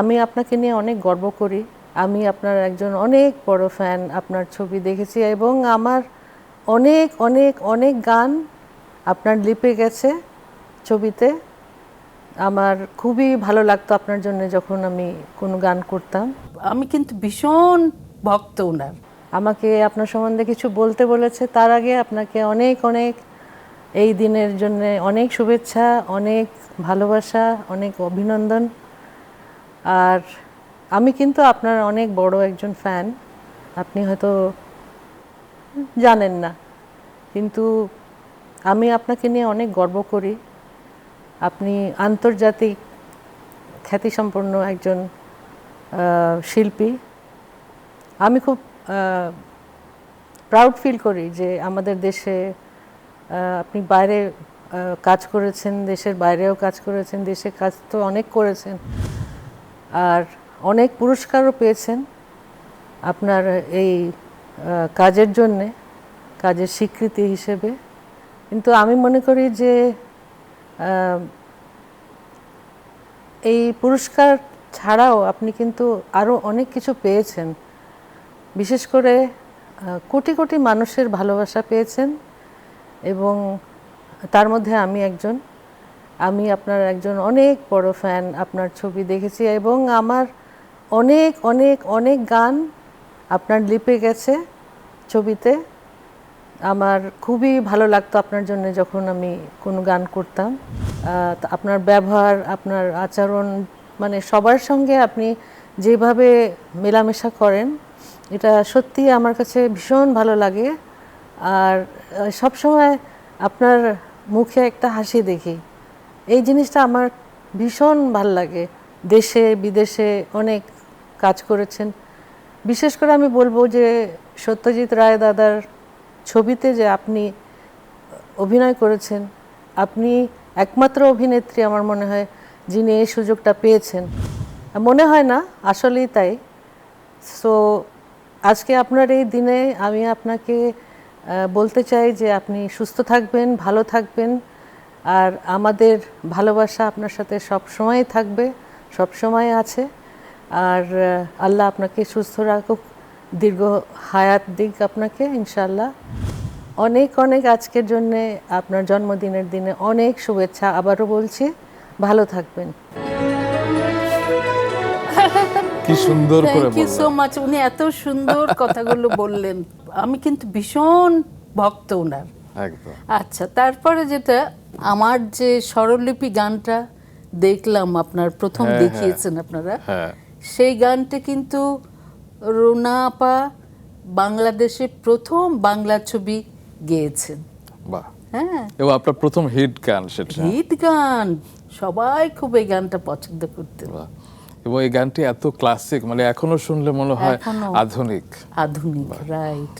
আমি আপনাকে নিয়ে অনেক গর্ব করি। আমি আপনার একজন অনেক বড় ফ্যান। আপনার ছবি দেখেছি এবং আমার অনেক অনেক অনেক গান আপনার লিপে গেছে ছবিতে। আমার খুবই ভালো লাগতো আপনার জন্য যখন আমি কোনো গান করতাম। আমি কিন্তু ভীষণ ভক্ত ওনার। আমাকে আপনার সম্বন্ধে কিছু বলতে বলেছে, তার আগে আপনাকে অনেক অনেক এই দিনের জন্য অনেক শুভেচ্ছা, অনেক ভালোবাসা, অনেক অভিনন্দন। আর আমি কিন্তু আপনার অনেক বড় একজন ফ্যান। আপনি হয়তো জানেন না, কিন্তু আমি আপনাকে নিয়ে অনেক গর্ব করি। আপনি আন্তর্জাতিক খ্যাতিসম্পন্ন একজন শিল্পী। আমি খুব প্রাউড ফিল করি যে আমাদের দেশে আপনি বাইরে কাজ করেছেন, দেশের বাইরেও কাজ করেছেন, দেশে কাজ তো অনেক করেছেন, আর অনেক পুরস্কারও পেয়েছেন আপনার এই কাজের জন্যে, কাজের স্বীকৃতি হিসেবে। কিন্তু আমি মনে করি যে এই পুরস্কার ছাড়াও আপনি কিন্তু আরও অনেক কিছু পেয়েছেন। বিশেষ করে কোটি কোটি মানুষের ভালোবাসা পেয়েছেন এবং তার মধ্যে আমি একজন। আমি আপনার একজন অনেক বড় ফ্যান। আপনার ছবি দেখেছি এবং আমার অনেক অনেক অনেক গান আপনার লিপে গেছে ছবিতে। আমার খুবই ভালো লাগতো আপনার জন্য যখন আমি কোনো গান করতাম। আপনার ব্যবহার, আপনার আচরণ, মানে সবার সঙ্গে আপনি যেভাবে মেলামেশা করেন, এটা সত্যিই আমার কাছে ভীষণ ভালো লাগে। আর সবসময় আপনার মুখে একটা হাসি দেখি, এই জিনিসটা আমার ভীষণ ভাল লাগে। দেশে বিদেশে অনেক কাজ করেছেন। বিশেষ করে আমি বলবো যে সত্যজিৎ রায় দাদার ছবিতে যে আপনি অভিনয় করেছেন, আপনি একমাত্র অভিনেত্রী আমার মনে হয় যিনি এই সুযোগটা পেয়েছেন। মনে হয় না, আসলেই তাই। সো আজকে আপনার এই দিনে আমি আপনাকে বলতে চাই যে আপনি সুস্থ থাকবেন, ভালো থাকবেন, আর আমাদের ভালোবাসা আপনার সাথে সব সময় থাকবে, সব সময় আছে। আর আল্লাহ আপনাকে সুস্থ রাখুক, দীর্ঘ হায়াত দিক আপনাকে ইনশাআল্লাহ। অনেক অনেক আজকের জন্যে, আপনার জন্মদিনের দিনে অনেক শুভেচ্ছা। আবারও বলছি, ভালো থাকবেন। কি সুন্দর করে থ্যাংক ইউ সো বললেন। মাচ। উনি এত সুন্দর কথাগুলো বললেন। আমি কিন্তু ভীষণ ভক্ত ওনার। একদম। আচ্ছা, তারপরে যেটা আমার যে স্বরলিপি গানটা দেখলাম আপনার প্রথম হ্যাঁ, দেখিয়েছেন আপনারা, হ্যাঁ সেই গানটা কিন্তু রুনা আপা বাংলাদেশে প্রথম বাংলা ছবি গেয়েছেন। বাহ। হ্যাঁ, এবং আপনার প্রথম হিট গান সেটা। হিট গান, সবাই খুব এই গানটা পছন্দ করতেন। বাহ। এবং এই গানটি এত ক্লাসিক, মানে এখনো শুনলে মনে হয় এখনো আধুনিক। আধুনিক, রাইট।